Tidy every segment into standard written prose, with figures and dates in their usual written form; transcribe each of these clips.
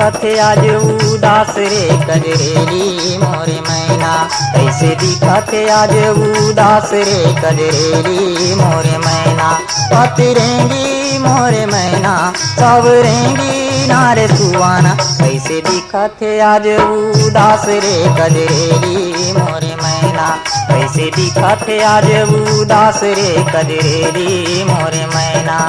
दिखत है आज उदास रे कजरेली मोरे मैना। कैसे दिखत है आज उदास रे कजरेली मोरे मैना। पतिरेंगी मोरे मैना सवरेंगी नारे सुवाना। कैसे दिखत है आज उदास रे कजरेली मोरे मैना। कैसे दिखत है आज उदास रे कजरेली मोरे मैना।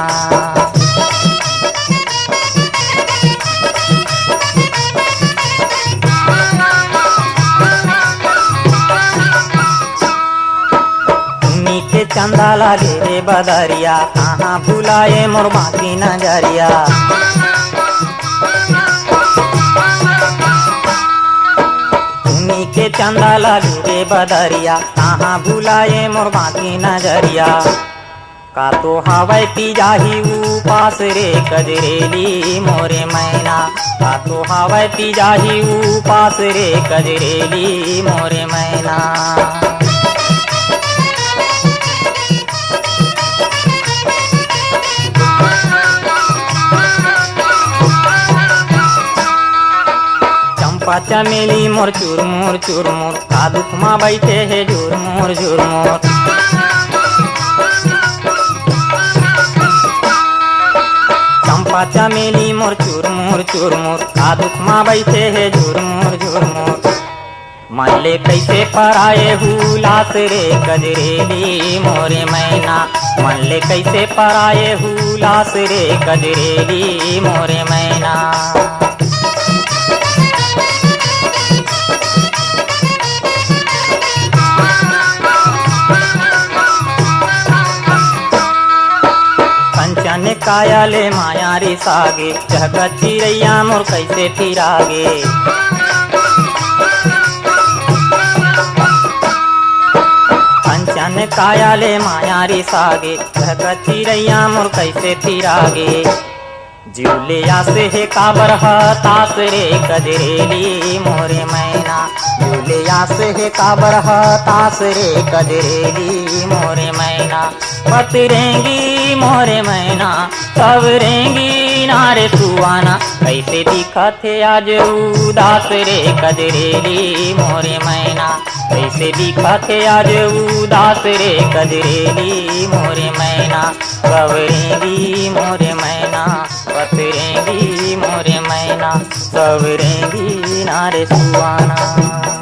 के चंदा लागे रे बदरिया कहाँ भुलाए मोर बाकी नजरिया। तुम्ही के चंदा लागे रे बदरिया कहाँ भुलाए मोर बाकी नजरिया। का तो हवाई पी जाही उपास रे कजरेली मोरे मैना। का तो हवाई पी जाही उपास रे कजरेली मोरे मैना। चमेली मोर चुरमुर चुरमुर का दुख माँ बैठे है झुरमुर झुरमुर। चंपा चमेली मोर चुरमुर चुरमुर का दुख माँ बैठे है झुरमुर झुरमुर। मन ले कैसे पराए हुलास रे कजरेली मोरे मैना। मन ले कैसे पराए हुलास रे कजरेली मोरे मैना। कंचन काया ले माया रे सागे चहकत चिरैया मोर कैसे फिरागे। कंचन काया ले माया रे सागे चहकत चिरैया मोर कैसे फिरागे। जुलिया से है काबर हतास रे कजरेली मोरे मैना। जुलिया से है काबर हतास रे कजरेली मोरे मैना। पतिरेंगी मोरे मैना सवरेंगी नारे सुवाना। कैसे दिखत है आज उदास रे कजरेली मोरे मैना। कैसे दिखत है आज उदास रे कजरेली मोरे मैना। सवरेंगी मोरे मैना पतिरेंगी मोरे मैना सवरेंगी नारे सुवाना।